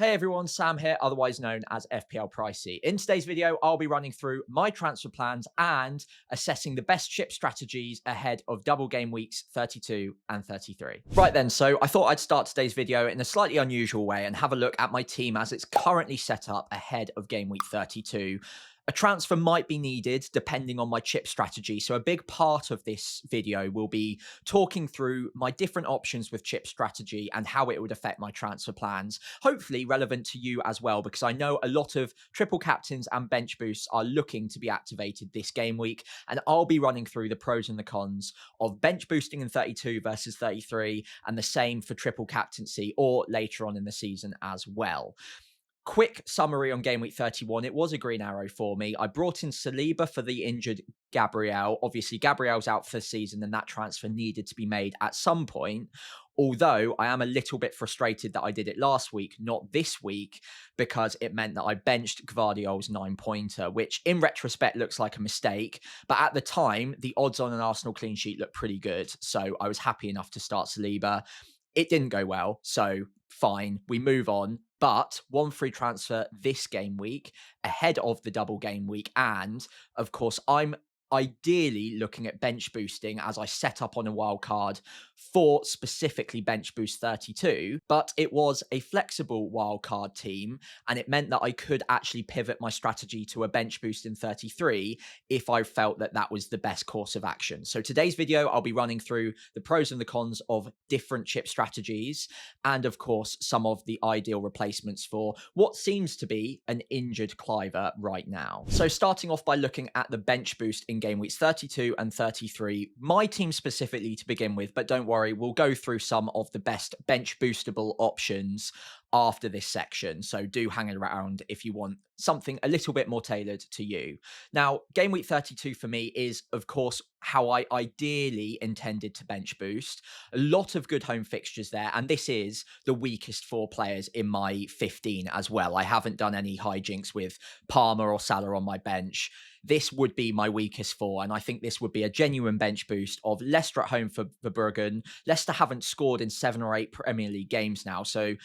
Hey everyone, Sam here, otherwise known as FPL Pricey. In today's video, I'll be running through my transfer plans and assessing the best chip strategies ahead of double game weeks 32 and 33. Right then, so I thought I'd start today's video in a slightly unusual way and have a look at my team as it's currently set up ahead of game week 32. A transfer might be needed depending on my chip strategy. So a big part of this video will be talking through my different options with chip strategy and how it would affect my transfer plans. Hopefully relevant to you as well, because I know a lot of triple captains and bench boosts are looking to be activated this game week. And I'll be running through the pros and the cons of bench boosting in 32 versus 33 and the same for triple captaincy or later on in the season as well. Quick summary on game week 31. It was a green arrow for me. I brought in Saliba for the injured Gabriel. Obviously, Gabriel's out for the season and that transfer needed to be made at some point. Although I am a little bit frustrated that I did it last week, not this week, because it meant that I benched Gvardiol's 9-pointer, which in retrospect looks like a mistake. But at the time, the odds on an Arsenal clean sheet looked pretty good. So I was happy enough to start Saliba. It didn't go well, so fine, we move on. But one free transfer this game week ahead of the double game week. And of course, I'm ideally looking at bench boosting as I set up on a wild card for specifically bench boost 32, but it was a flexible wild card team and it meant that I could actually pivot my strategy to a bench boost in 33 if I felt that that was the best course of action. So today's video, I'll be running through the pros and the cons of different chip strategies and of course some of the ideal replacements for what seems to be an injured Cliver right now. So starting off by looking at the bench boost in game weeks 32 and 33, my team specifically to begin with, but don't worry, we'll go through some of the best bench boostable options after this section. So do hang around if you want something a little bit more tailored to you. Now, game week 32 for me is, of course, how I ideally intended to bench boost. A lot of good home fixtures there, and this is the weakest four players in my 15 as well. I haven't done any hijinks with Palmer or Salah on my bench. This would be my weakest four, and I think this would be a genuine bench boost of Leicester at home for Verbruggen. Leicester haven't scored in 7 or 8 Premier League games now, so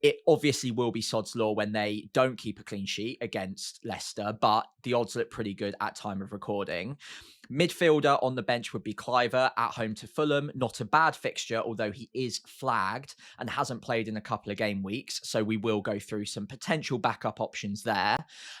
it obviously will be sod's law when they don't keep a clean sheet against Leicester, but the odds look pretty good at time of recording. Midfielder on the bench would be Cliver at home to Fulham. Not a bad fixture, although he is flagged and hasn't played in a couple of game weeks. So we will go through some potential backup options there.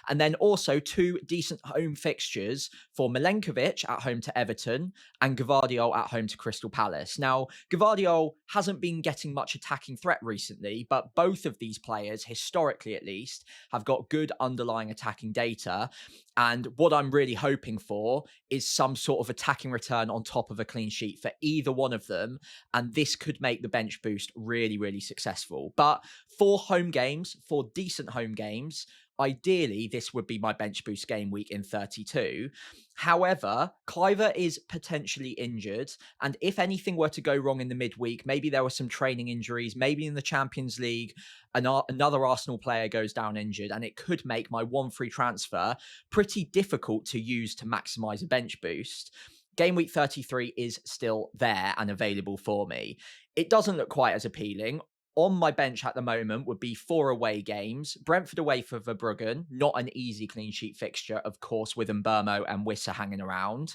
And then also 2 decent home fixtures for Milenkovic at home to Everton and Gvardiol at home to Crystal Palace. Now, Gvardiol hasn't been getting much attacking threat recently, but both of these players, historically at least, have got good underlying attacking data. And what I'm really hoping for is some sort of attacking return on top of a clean sheet for either one of them. And this could make the bench boost really, really successful. But for home games, for decent home games, ideally, this would be my bench boost game week in 32. However, Cliver is potentially injured. And if anything were to go wrong in the midweek, maybe there were some training injuries, maybe in the Champions League, another Arsenal player goes down injured, and it could make my one free transfer pretty difficult to use to maximize a bench boost. Game week 33 is still there and available for me. It doesn't look quite as appealing. On my bench at the moment would be 4 away games. Brentford away for Verbruggen, not an easy clean sheet fixture, of course, with Mbermo and Wissa hanging around.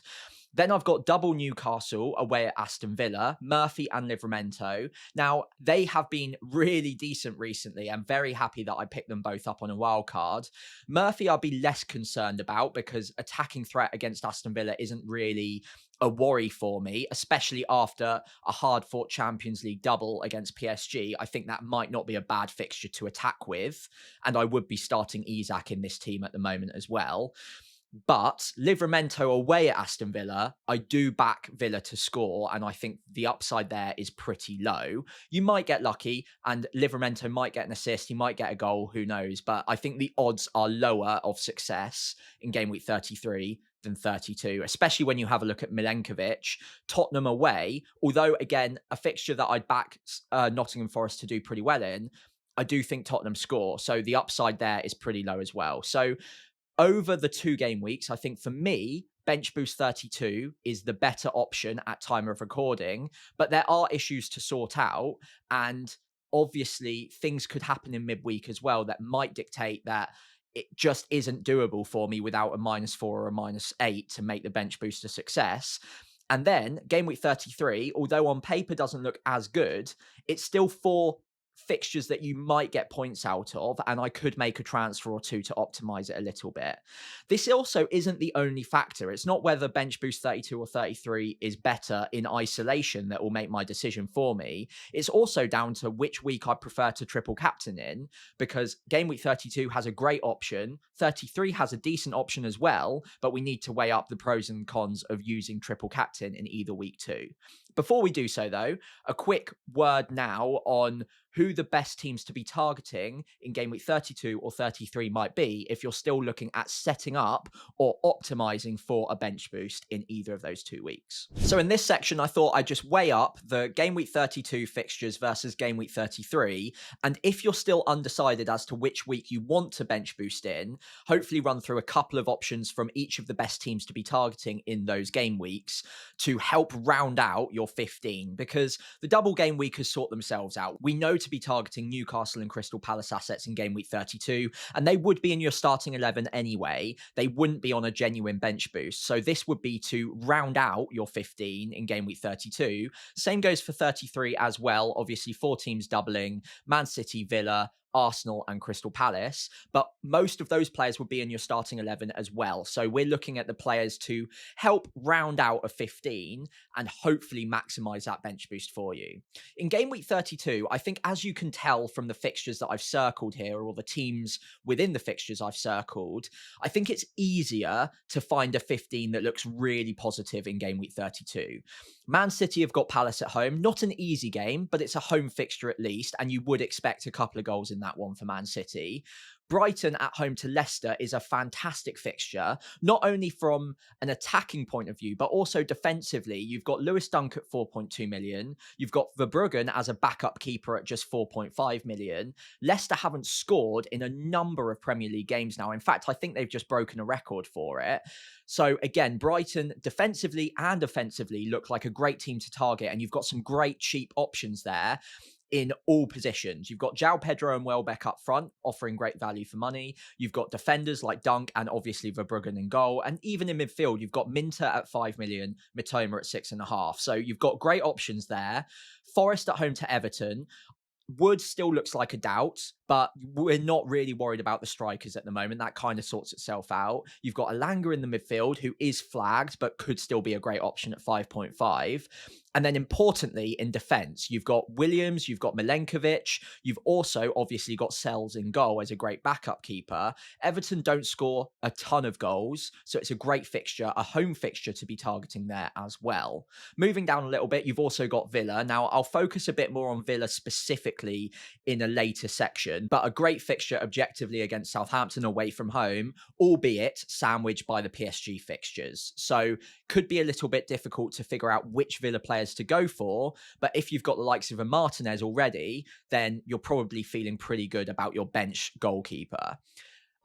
Then I've got double Newcastle away at Aston Villa, Murphy and Livramento. Now, they have been really decent recently. I'm very happy that I picked them both up on a wild card. Murphy I'll be less concerned about because attacking threat against Aston Villa isn't really a worry for me, especially after a hard-fought Champions League double against PSG. I think that might not be a bad fixture to attack with, and I would be starting Isak in this team at the moment as well. But Livramento away at Aston Villa, I do back Villa to score, and I think the upside there is pretty low. You might get lucky, and Livramento might get an assist, he might get a goal, who knows? But I think the odds are lower of success in game week 33 than 32, especially when you have a look at Milenkovic. Tottenham away, although, again, a fixture that I'd back Nottingham Forest to do pretty well in, I do think Tottenham score, so the upside there is pretty low as well. So over the 2 game weeks, I think for me, bench boost 32 is the better option at time of recording, but there are issues to sort out. And obviously things could happen in midweek as well that might dictate that it just isn't doable for me without a -4 or a -8 to make the bench boost a success. And then game week 33, although on paper doesn't look as good, it's still 4 fixtures that you might get points out of, and I could make a transfer or 2 to optimize it a little bit. This also isn't the only factor. It's not whether bench boost 32 or 33 is better in isolation that will make my decision for me. It's also down to which week I prefer to triple captain in, because game week 32 has a great option, 33 has a decent option as well, but we need to weigh up the pros and cons of using triple captain in either week too. Before we do so though, a quick word now on who the best teams to be targeting in game week 32 or 33 might be if you're still looking at setting up or optimizing for a bench boost in either of those 2 weeks. So in this section, I thought I'd just weigh up the game week 32 fixtures versus game week 33. And if you're still undecided as to which week you want to bench boost in, hopefully run through a couple of options from each of the best teams to be targeting in those game weeks to help round out your 15, because the double game weekers sort themselves out. We know to be targeting Newcastle and Crystal Palace assets in game week 32, and they would be in your starting 11 anyway. They wouldn't be on a genuine bench boost. So this would be to round out your 15 in game week 32. Same goes for 33 as well. Obviously, 4 teams doubling: Man City, Villa, Arsenal and Crystal Palace, but most of those players would be in your starting 11 as well. So we're looking at the players to help round out a 15 and hopefully maximize that bench boost for you. In game week 32, I think, as you can tell from the fixtures that I've circled here, or the teams within the fixtures I've circled, I think it's easier to find a 15 that looks really positive in game week 32. Man City have got Palace at home. Not an easy game, but it's a home fixture at least, and you would expect a couple of goals in that one for Man City. Brighton at home to Leicester is a fantastic fixture, not only from an attacking point of view, but also defensively. You've got Lewis Dunk at 4.2 million. You've got Verbruggen as a backup keeper at just 4.5 million. Leicester haven't scored in a number of Premier League games now. In fact, I think they've just broken a record for it. So again, Brighton defensively and offensively look like a great team to target, and you've got some great cheap options there in all positions. You've got João Pedro and Welbeck up front, offering great value for money. You've got defenders like Dunk and obviously Verbruggen in goal. And even in midfield, you've got Minter at 5 million, Mitoma at 6.5. So you've got great options there. Forest at home to Everton. Wood still looks like a doubt, but we're not really worried about the strikers at the moment. That kind of sorts itself out. You've got Elanga in the midfield, who is flagged, but could still be a great option at 5.5. And then importantly, in defence, you've got Williams, you've got Milenkovic, you've also obviously got Sells in goal as a great backup keeper. Everton don't score a ton of goals, so it's a great fixture, a home fixture to be targeting there as well. Moving down a little bit, you've also got Villa. Now, I'll focus a bit more on Villa specifically in a later section, but a great fixture objectively against Southampton away from home, albeit sandwiched by the PSG fixtures. So could be a little bit difficult to figure out which Villa players to go for, but if you've got the likes of a Martinez already, then you're probably feeling pretty good about your bench goalkeeper.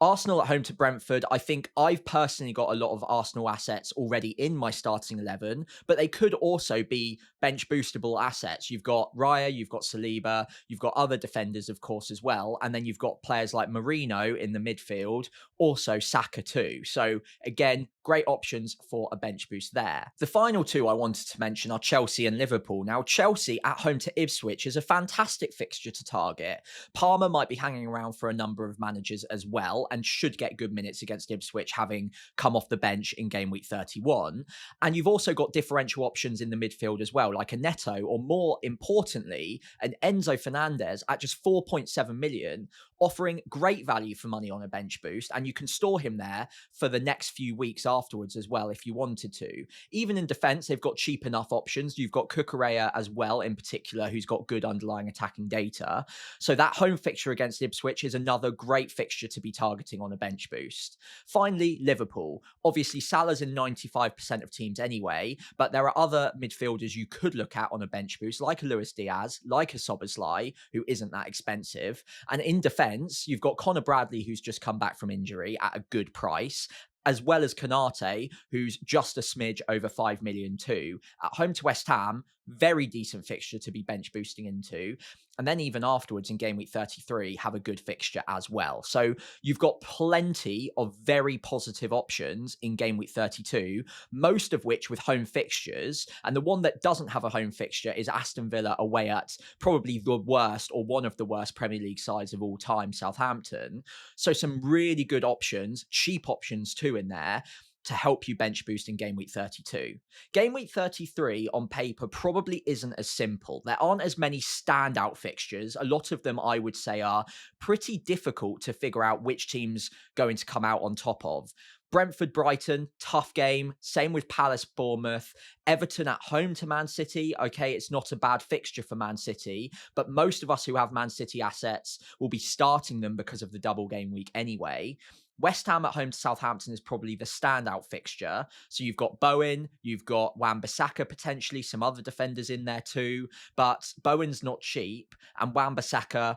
Arsenal at home to Brentford. I think I've personally got a lot of Arsenal assets already in my starting 11, but they could also be bench boostable assets. You've got Raya, you've got Saliba, you've got other defenders, of course, as well. And then you've got players like Marino in the midfield, also Saka too. So again, great options for a bench boost there. The final 2 I wanted to mention are Chelsea and Liverpool. Now, Chelsea at home to Ipswich is a fantastic fixture to target. Palmer might be hanging around for a number of managers as well, and should get good minutes against Ipswich, having come off the bench in game week 31. And you've also got differential options in the midfield as well, like a Neto, or more importantly, an Enzo Fernandez at just 4.7 million, offering great value for money on a bench boost. And you can store him there for the next few weeks afterwards as well, if you wanted to. Even in defense, they've got cheap enough options. You've got Cucurella as well, in particular, who's got good underlying attacking data. So that home fixture against Ipswich is another great fixture to be targeting on a bench boost. Finally, Liverpool. Obviously, Salah's in 95% of teams anyway, but there are other midfielders you could look at on a bench boost, like a Luis Diaz, like a Szoboszlai, who isn't that expensive. And in defence, you've got Connor Bradley, who's just come back from injury at a good price, as well as Konate, who's just a smidge over 5 million too. At home to West Ham, very decent fixture to be bench boosting into. And then even afterwards in game week 33, have a good fixture as well. So you've got plenty of very positive options in game week 32, most of which with home fixtures. And the one that doesn't have a home fixture is Aston Villa away at probably the worst or one of the worst Premier League sides of all time, Southampton. So some really good options, cheap options too in there, to help you bench boost in game week 32. Game week 33 on paper probably isn't as simple. There aren't as many standout fixtures. A lot of them I would say are pretty difficult to figure out which team's going to come out on top of. Brentford, Brighton, tough game. Same with Palace, Bournemouth. Everton at home to Man City. Okay, it's not a bad fixture for Man City, but most of us who have Man City assets will be starting them because of the double game week anyway. West Ham at home to Southampton is probably the standout fixture. So you've got Bowen, you've got Wan-Bissaka potentially, some other defenders in there too, but Bowen's not cheap, and Wan-Bissaka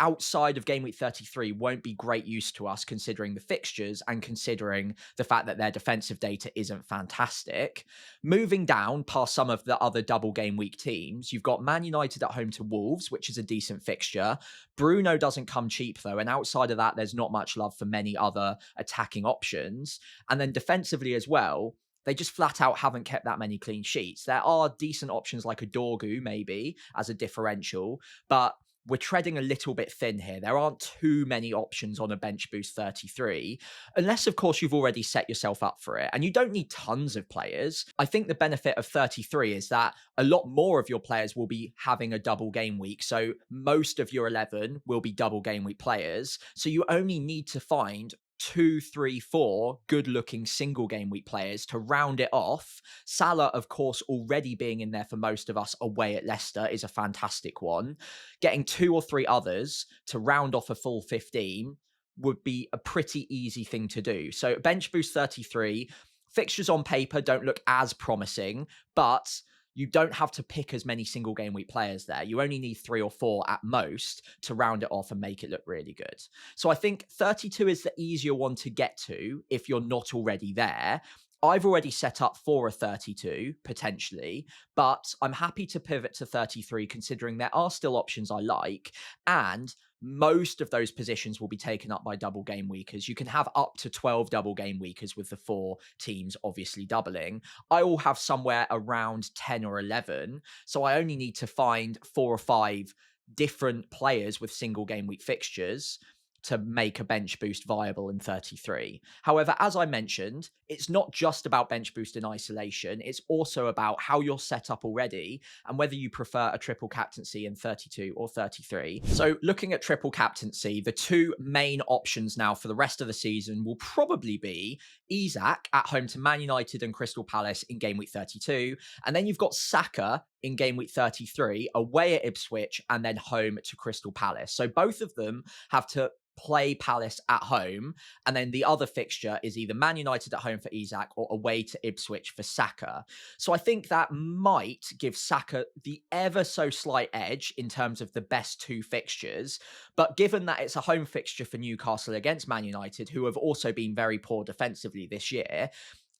outside of game week 33 won't be great use to us considering the fixtures and considering the fact that their defensive data isn't fantastic. Moving down past some of the other double game week teams, you've got Man United at home to Wolves, which is a decent fixture. Bruno doesn't come cheap though, and outside of that, there's not much love for many other attacking options. And then defensively as well, they just flat out haven't kept that many clean sheets. There are decent options like a Dorgu maybe as a differential, but we're treading a little bit thin here. There aren't too many options on a bench boost 33, unless, of course, you've already set yourself up for it. And you don't need tons of players. I think the benefit of 33 is that a lot more of your players will be having a double game week. So most of your 11 will be double game week players. So you only need to find 2, 3, 4 good-looking single game week players to round it off. Salah, of course, already being in there for most of us away at Leicester is a fantastic one. Getting 2 or 3 others to round off a full 15 would be a pretty easy thing to do. So bench boost 33, fixtures on paper don't look as promising, but you don't have to pick as many single game week players there. You only need 3 or 4 at most to round it off and make it look really good. So I think 32 is the easier one to get to if you're not already there. I've already set up for a 32, potentially, but I'm happy to pivot to 33 considering there are still options I like, and most of those positions will be taken up by double game weekers. You can have up to 12 double game weekers with the 4 teams obviously doubling. I will have somewhere around 10 or 11, so I only need to find 4 or 5 different players with single game week fixtures to make a bench boost viable in 33. However, as I mentioned, it's not just about bench boost in isolation. It's also about how you're set up already and whether you prefer a triple captaincy in 32 or 33. So looking at triple captaincy, the 2 main options now for the rest of the season will probably be Isak at home to Man United and Crystal Palace in game week 32. And then you've got Saka in game week 33, away at Ipswich and then home to Crystal Palace. So both of them have to play Palace at home, and then the other fixture is either Man United at home for Isak or away to Ipswich for Saka. So I think that might give Saka the ever so slight edge in terms of the best 2 fixtures, but given that it's a home fixture for Newcastle against Man United, who have also been very poor defensively this year,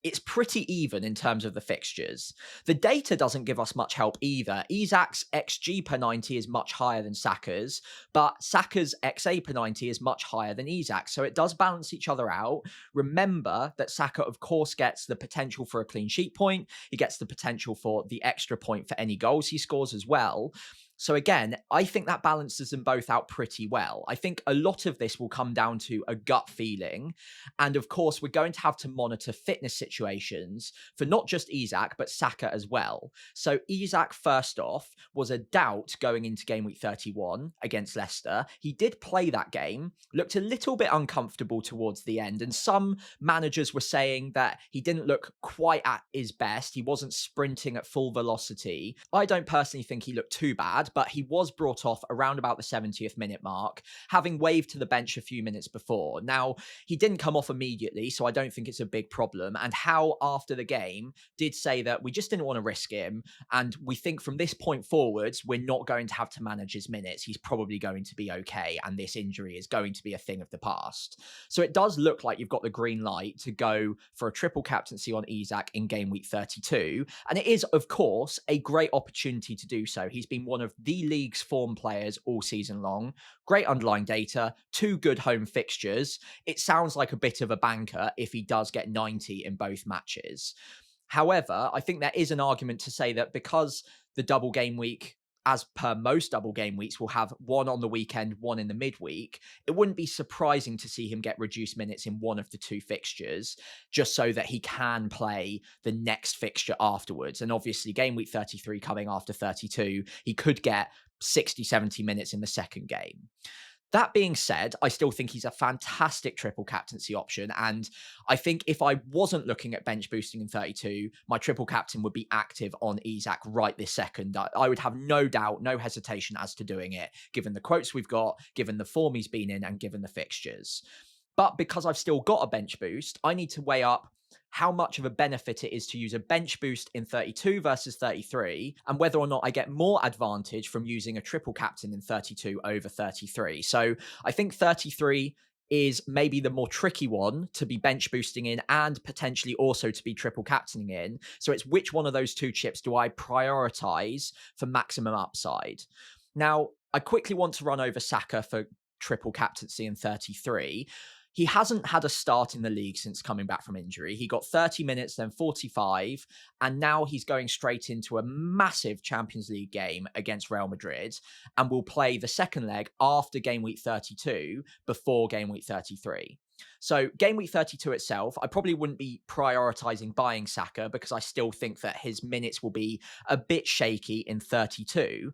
it's pretty even in terms of the fixtures. The data doesn't give us much help either. Isak's XG per 90 is much higher than Saka's, but Saka's XA per 90 is much higher than Isak, so it does balance each other out. Remember that Saka, of course, gets the potential for a clean sheet point. He gets the potential for the extra point for any goals he scores as well. So again, I think that balances them both out pretty well. I think a lot of this will come down to a gut feeling. And of course, we're going to have to monitor fitness situations for not just Isak, but Saka as well. So Isak, first off, was a doubt going into game week 31 against Leicester. He did play that game, looked a little bit uncomfortable towards the end. And some managers were saying that he didn't look quite at his best. He wasn't sprinting at full velocity. I don't personally think he looked too bad. bad, but he was brought off around about the 70th minute mark, having waved to the bench a few minutes before. Now, he didn't come off immediately, so I don't think it's a big problem. And Howe, after the game, did say that we just didn't want to risk him. And we think from this point forwards, we're not going to have to manage his minutes. He's probably going to be okay. And this injury is going to be a thing of the past. So it does look like you've got the green light to go for a triple captaincy on Isak in game week 32. And it is, of course, a great opportunity to do so. He's been one of the league's form players all season long. Great underlying data, 2 good home fixtures. It sounds like a bit of a banker if he does get 90 in both matches. However, I think there is an argument to say that because the double game week, as per most double game weeks, will have one on the weekend, one in the midweek, it wouldn't be surprising to see him get reduced minutes in one of the 2 fixtures, just so that he can play the next fixture afterwards. And obviously, game week 33 coming after 32, he could get 60, 70 minutes in the second game. That being said, I still think he's a fantastic triple captaincy option. And I think if I wasn't looking at bench boosting in 32, my triple captain would be active on Isak right this second. I would have no doubt, no hesitation as to doing it, given the quotes we've got, given the form he's been in, and given the fixtures. But because I've still got a bench boost, I need to weigh up how much of a benefit it is to use a bench boost in 32 versus 33, and whether or not I get more advantage from using a triple captain in 32 over 33. So I think 33 is maybe the more tricky one to be bench boosting in and potentially also to be triple captaining in. So it's which one of those 2 chips do I prioritize for maximum upside? Now, I quickly want to run over Saka for triple captaincy in 33. He hasn't had a start in the league since coming back from injury. He got 30 minutes, then 45, and now he's going straight into a massive Champions League game against Real Madrid, and will play the second leg after game week 32 before game week 33. So game week 32 itself, I probably wouldn't be prioritizing buying Saka because I still think that his minutes will be a bit shaky in 32.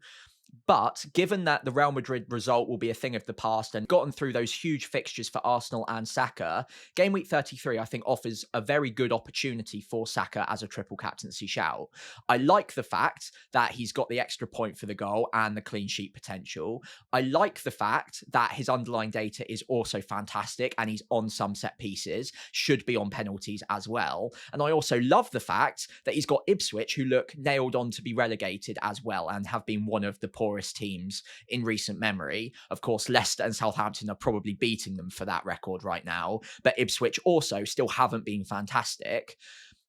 But given that the Real Madrid result will be a thing of the past and gotten through those huge fixtures for Arsenal and Saka, game week 33, I think, offers a very good opportunity for Saka as a triple captaincy shout. I like the fact that he's got the extra point for the goal and the clean sheet potential. I like the fact that his underlying data is also fantastic and he's on some set pieces, should be on penalties as well. And I also love the fact that he's got Ipswich, who look nailed on to be relegated as well and have been one of the poorest teams in recent memory. Of course, Leicester and Southampton are probably beating them for that record right now, but Ipswich also still haven't been fantastic.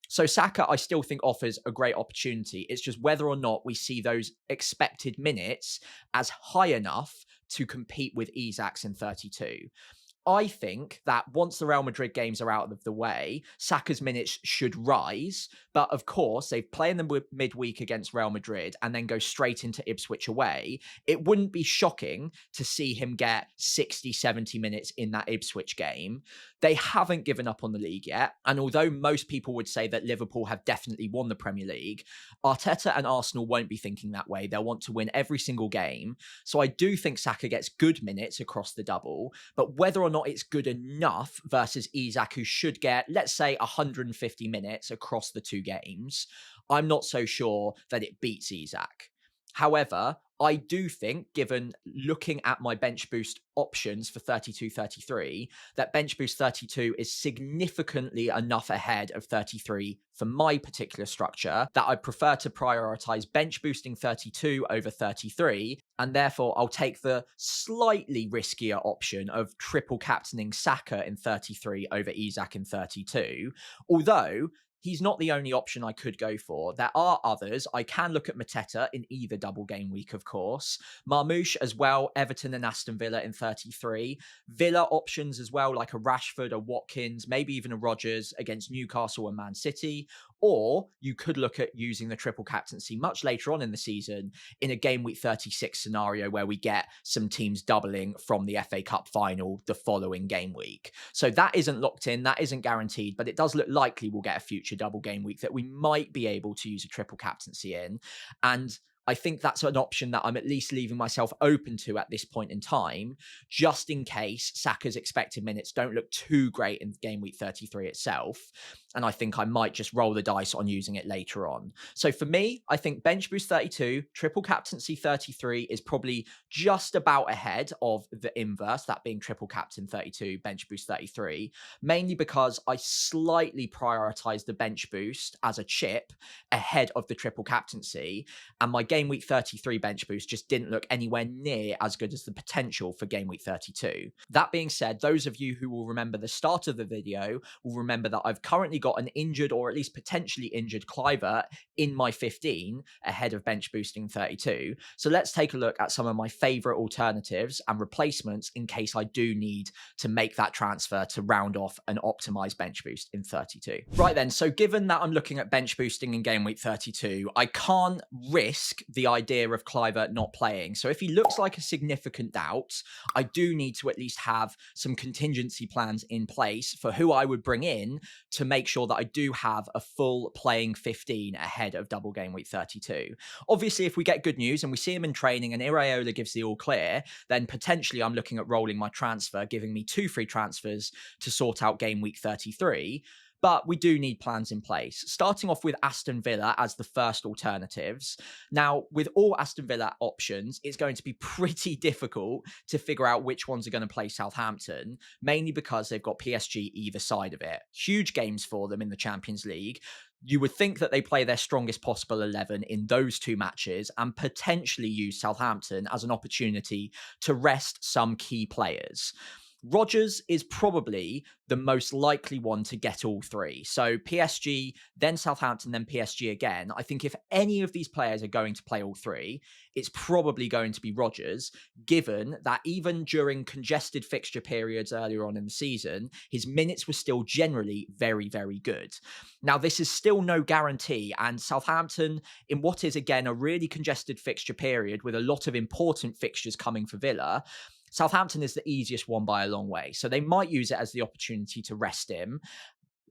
So Saka, I still think, offers a great opportunity. It's just whether or not we see those expected minutes as high enough to compete with Isak's in 32. I think that once the Real Madrid games are out of the way, Saka's minutes should rise. But of course, they play in the midweek against Real Madrid and then go straight into Ipswich away. It wouldn't be shocking to see him get 60, 70 minutes in that Ipswich game. They haven't given up on the league yet. And although most people would say that Liverpool have definitely won the Premier League, Arteta and Arsenal won't be thinking that way. They'll want to win every single game. So I do think Saka gets good minutes across the double, but whether or not it's good enough versus Isak, who should get, let's say, 150 minutes across the 2 games, I'm not so sure that it beats Isak. However, I do think, given looking at my bench boost options for 32-33, that bench boost 32 is significantly enough ahead of 33 for my particular structure that I prefer to prioritize bench boosting 32 over 33, and therefore I'll take the slightly riskier option of triple captaining Saka in 33 over Isak in 32, although he's not the only option I could go for. There are others. I can look at Mateta in either double game week, of course. Marmoush as well, Everton and Aston Villa in 33. Villa options as well, like a Rashford, a Watkins, maybe even a Rodgers against Newcastle and Man City. Or you could look at using the triple captaincy much later on in the season in a game week 36 scenario where we get some teams doubling from the FA Cup final the following game week. So that isn't locked in, that isn't guaranteed, but it does look likely we'll get a future double game week that we might be able to use a triple captaincy in. And I think that's an option that I'm at least leaving myself open to at this point in time, just in case Saka's expected minutes don't look too great in game week 33 itself. and I think I might just roll the dice on using it later on. So for me, I think bench boost 32, triple captaincy 33 is probably just about ahead of the inverse, that being triple captain 32, bench boost 33, mainly because I slightly prioritize the bench boost as a chip ahead of the triple captaincy, and my game week 33 bench boost just didn't look anywhere near as good as the potential for game week 32. That being said, those of you who will remember the start of the video will remember that I've currently got an injured, or at least potentially injured, Clivert in my 15 ahead of bench boosting 32. So let's take a look at some of my favorite alternatives and replacements in case I do need to make that transfer to round off an optimized bench boost in 32. Right then, so given that I'm looking at bench boosting in game week 32, I can't risk the idea of Clivert not playing. So if he looks like a significant doubt, I do need to at least have some contingency plans in place for who I would bring in to make sure that I do have a full playing 15 ahead of double game week 32. Obviously, if we get good news and we see him in training and Iraola gives the all clear, then potentially I'm looking at rolling my transfer, giving me 2 free transfers to sort out game week 33. But we do need plans in place, starting off with Aston Villa as the first alternatives. Now, with all Aston Villa options, it's going to be pretty difficult to figure out which ones are going to play Southampton, mainly because they've got PSG either side of it. Huge games for them in the Champions League. You would think that they play their strongest possible 11 in those 2 matches and potentially use Southampton as an opportunity to rest some key players. Rodgers is probably the most likely one to get all 3. So PSG, then Southampton, then PSG again. I think if any of these players are going to play all 3, it's probably going to be Rodgers, given that even during congested fixture periods earlier on in the season, his minutes were still generally very, very good. Now, this is still no guarantee, and Southampton, in what is again a really congested fixture period with a lot of important fixtures coming for Villa, Southampton is the easiest one by a long way. So they might use it as the opportunity to rest him,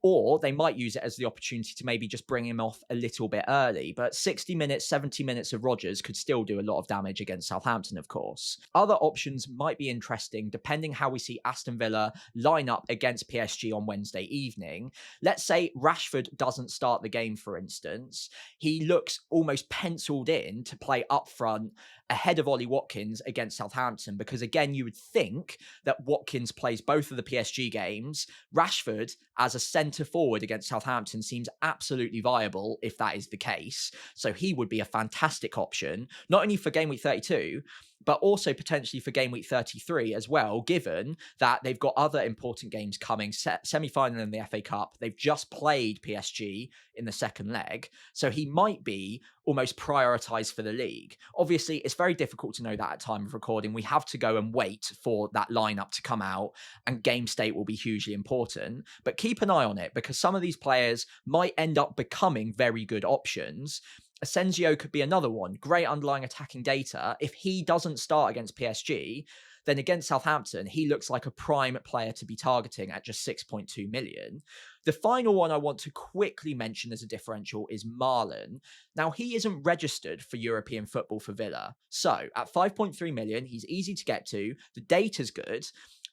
or they might use it as the opportunity to maybe just bring him off a little bit early. But 60 minutes, 70 minutes of Rodgers could still do a lot of damage against Southampton, of course. Other options might be interesting depending how we see Aston Villa line up against PSG on Wednesday evening. Let's say Rashford doesn't start the game, for instance. He looks almost penciled in to play up front ahead of Ollie Watkins against Southampton, because again, you would think that Watkins plays both of the PSG games. Rashford as a centre forward against Southampton seems absolutely viable if that is the case. So he would be a fantastic option, not only for game week 32, but also potentially for game week 33 as well, given that they've got other important games coming, semi-final in the FA Cup. They've just played PSG in the second leg, so he might be almost prioritised for the league. Obviously, it's very difficult to know that at time of recording. We have to go and wait for that lineup to come out, and game state will be hugely important. But keep an eye on it, because some of these players might end up becoming very good options. Asensio could be another one. Great underlying attacking data. If he doesn't start against PSG, then against Southampton, he looks like a prime player to be targeting at just 6.2 million. The final one I want to quickly mention as a differential is Marlon. Now, he isn't registered for European football for Villa. So at 5.3 million, he's easy to get to. The data's good.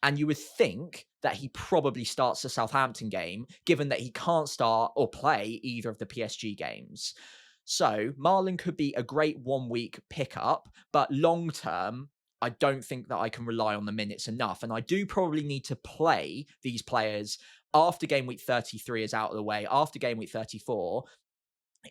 And you would think that he probably starts the Southampton game, given that he can't start or play either of the PSG games. So Marlon could be a great 1 week pickup, but long term, I don't think that I can rely on the minutes enough. And I do probably need to play these players after game week 33 is out of the way, after game week 34.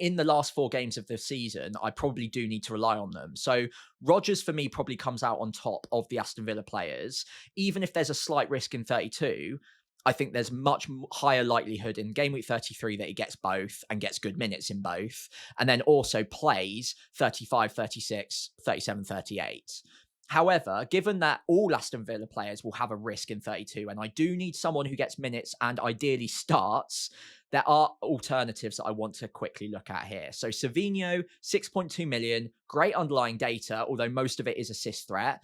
In the last 4 games of the season, I probably do need to rely on them. So Rodgers for me probably comes out on top of the Aston Villa players. Even if there's a slight risk in 32, I think there's much higher likelihood in game week 33 that he gets both and gets good minutes in both, and then also plays 35, 36, 37, 38. However, given that all Aston Villa players will have a risk in 32, and I do need someone who gets minutes and ideally starts, there are alternatives that I want to quickly look at here. So Savinho, 6.2 million, great underlying data, although most of it is assist threat.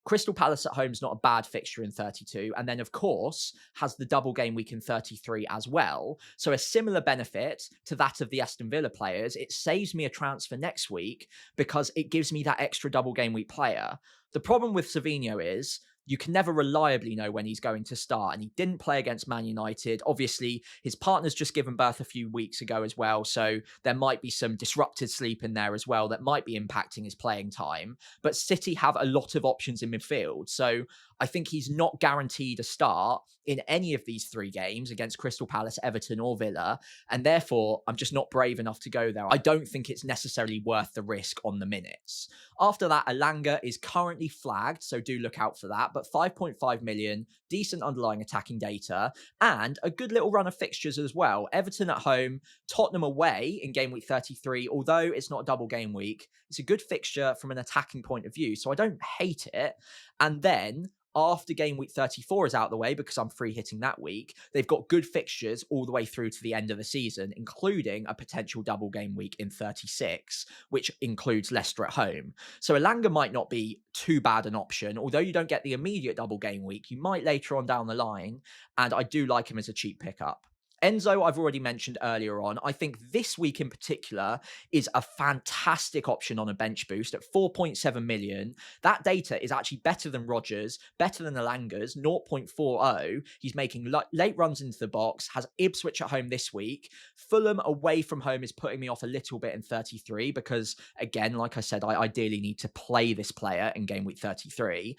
Crystal Palace at home is not a bad fixture in 32. And then, of course, has the double game week in 33 as well. So a similar benefit to that of the Aston Villa players. It saves me a transfer next week because it gives me that extra double game week player. The problem with Savinho is you can never reliably know when he's going to start. And he didn't play against Man United. Obviously, his partner's just given birth a few weeks ago as well. So there might be some disrupted sleep in there as well that might be impacting his playing time. But City have a lot of options in midfield. So I think he's not guaranteed a start in any of these 3 games against Crystal Palace, Everton or Villa. And therefore, I'm just not brave enough to go there. I don't think it's necessarily worth the risk on the minutes. After that, Elanga is currently flagged, so do look out for that. But 5.5 million, decent underlying attacking data, and a good little run of fixtures as well. Everton at home, Tottenham away in game week 33, although it's not double game week. It's a good fixture from an attacking point of view, so I don't hate it. And then after game week 34 is out the way, because I'm free hitting that week, they've got good fixtures all the way through to the end of the season, including a potential double game week in 36, which includes Leicester at home. So Elanga might not be too bad an option. Although you don't get the immediate double game week, you might later on down the line, and I do like him as a cheap pickup. Enzo, I've already mentioned earlier on. I think this week in particular is a fantastic option on a bench boost at 4.7 million. That data is actually better than Rodgers, better than Elanga's, 0.40. He's making late runs into the box, has Ipswich at home this week. Fulham away from home is putting me off a little bit in 33 because, again, like I said, I ideally need to play this player in game week 33.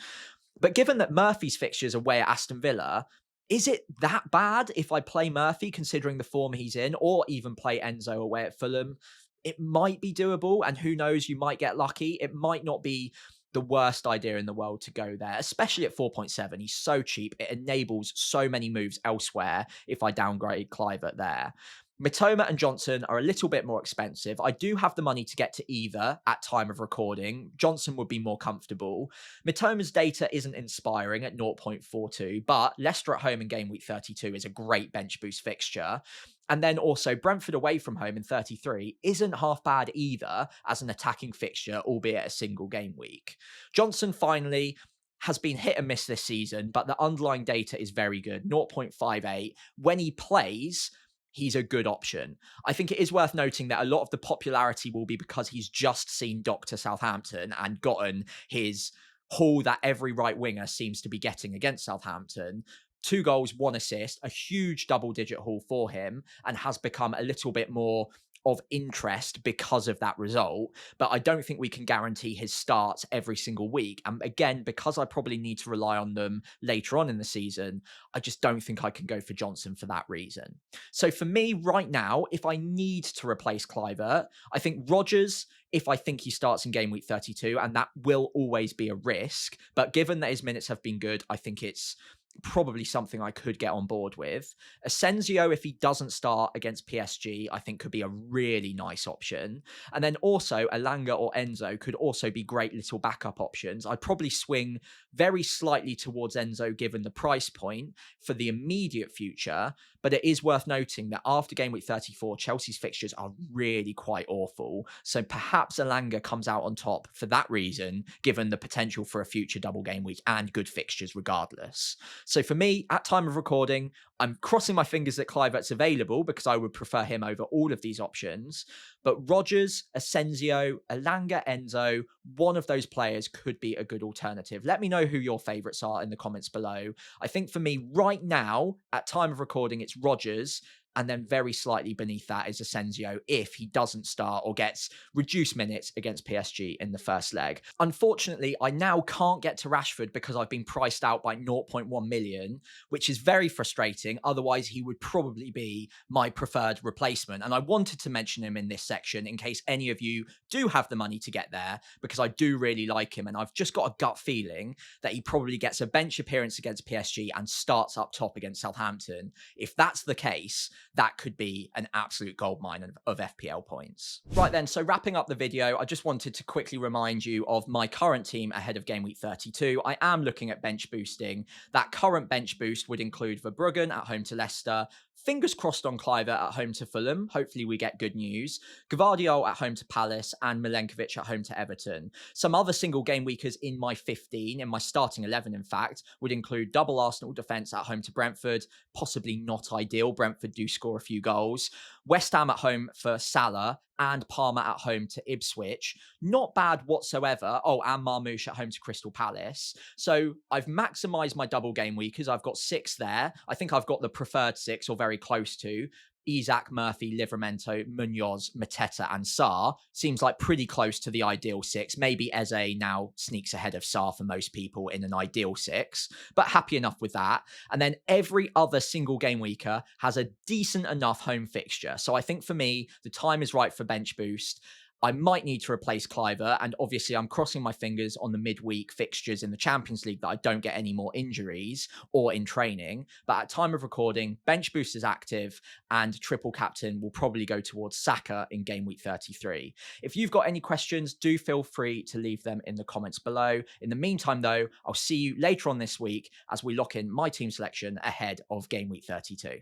But given that Murphy's fixtures away at Aston Villa, is it that bad if I play Murphy, considering the form he's in, or even play Enzo away at Fulham? It might be doable, and who knows, you might get lucky. It might not be the worst idea in the world to go there, especially at 4.7. He's so cheap. It enables so many moves elsewhere if I downgrade Kluivert there. Mitoma and Johnson are a little bit more expensive. I do have the money to get to either at time of recording. Johnson would be more comfortable. Mitoma's data isn't inspiring at 0.42, but Leicester at home in game week 32 is a great bench boost fixture. And then also Brentford away from home in 33 isn't half bad either as an attacking fixture, albeit a single game week. Johnson finally has been hit and miss this season, but the underlying data is very good, 0.58. When he plays, he's a good option. I think it is worth noting that a lot of the popularity will be because he's just seen Dr. Southampton and gotten his haul that every right winger seems to be getting against Southampton. 2 goals, 1 assist, a huge double-digit haul for him, and has become a little bit more of interest because of that result. But I don't think we can guarantee his starts every single week. And again, because I probably need to rely on them later on in the season, I just don't think I can go for Johnson for that reason. So for me right now, if I need to replace Kluivert, I think Rodgers, if I think he starts in game week 32, and that will always be a risk. But given that his minutes have been good, I think it's probably something I could get on board with. Asensio, if he doesn't start against PSG, I think could be a really nice option. And then also Elanga or Enzo could also be great little backup options. I'd probably swing very slightly towards Enzo given the price point for the immediate future. But it is worth noting that after game week 34, Chelsea's fixtures are really quite awful. So perhaps Elanga comes out on top for that reason, given the potential for a future double game week and good fixtures regardless. So for me, at time of recording, I'm crossing my fingers that Kluivert's available because I would prefer him over all of these options. But Rodgers, Asensio, Elanga, Enzo, one of those players could be a good alternative. Let me know who your favourites are in the comments below. I think for me right now, at time of recording, it's Rodgers. And then very slightly beneath that is Asensio if he doesn't start or gets reduced minutes against PSG in the first leg. Unfortunately, I now can't get to Rashford because I've been priced out by 0.1 million, which is very frustrating. Otherwise, he would probably be my preferred replacement. And I wanted to mention him in this section in case any of you do have the money to get there, because I do really like him. And I've just got a gut feeling that he probably gets a bench appearance against PSG and starts up top against Southampton. If that's the case, that could be an absolute goldmine of FPL points. Right then, so wrapping up the video, I just wanted to quickly remind you of my current team ahead of game week 32. I am looking at bench boosting. That current bench boost would include Verbruggen at home to Leicester, fingers crossed on Kluivert at home to Fulham. Hopefully we get good news. Gvardiol at home to Palace and Milenkovic at home to Everton. Some other single game weekers in my 15, in my starting 11 in fact, would include double Arsenal defence at home to Brentford. Possibly not ideal. Brentford do score a few goals. West Ham at home for Salah and Parma at home to Ipswich. Not bad whatsoever. Oh, and Marmoush at home to Crystal Palace. So I've maximised my double game weekers. I've got 6 there. I think I've got the preferred 6 or very close to. Isak, Murphy, Livramento, Munoz, Mateta, and Sarr seems like pretty close to the ideal 6. Maybe Eze now sneaks ahead of Sarr for most people in an ideal 6, but happy enough with that. And then every other single game weeker has a decent enough home fixture. So I think for me, the time is right for bench boost. I might need to replace Cliver, and obviously I'm crossing my fingers on the midweek fixtures in the Champions League that I don't get any more injuries or in training. But at time of recording, bench boost is active, and triple captain will probably go towards Saka in game week 33. If you've got any questions, do feel free to leave them in the comments below. In the meantime, though, I'll see you later on this week as we lock in my team selection ahead of game week 32.